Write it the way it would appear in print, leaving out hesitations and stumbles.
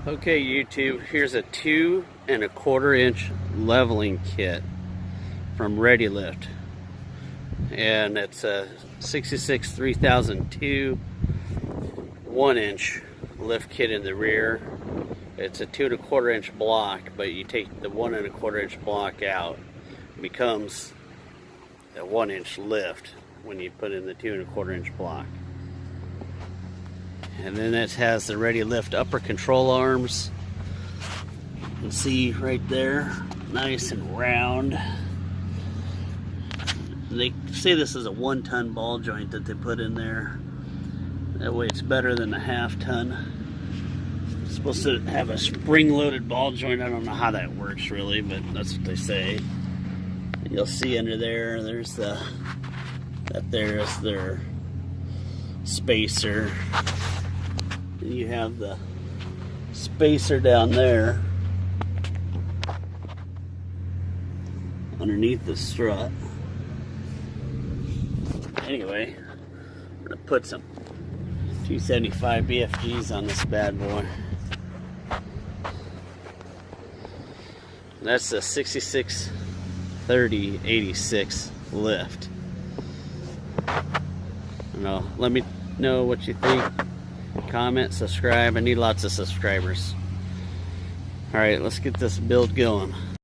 Okay, YouTube, here's a 2¼ inch leveling kit from ReadyLift, and it's a 66 3002 1-inch lift kit in the rear. It's a 2¼ inch block, but you take the 1¼ inch block out, it becomes a 1-inch lift when you put in the 2¼ inch block. And then it has the ReadyLift upper control arms. You can see right there, nice and round. They say this is a 1-ton ball joint that they put in there. That way it's better than a 1/2 ton. It's supposed to have a spring-loaded ball joint. I don't know how that works really, but that's what they say. And you'll see under there, there's that there is their spacer. And you have the spacer down there underneath the strut. Anyway, I'm gonna put some 275 BFGs on this bad boy. That's a 66 30 86 lift. Let me know what you think. Comment, subscribe. I need lots of subscribers. Alright, let's get this build going.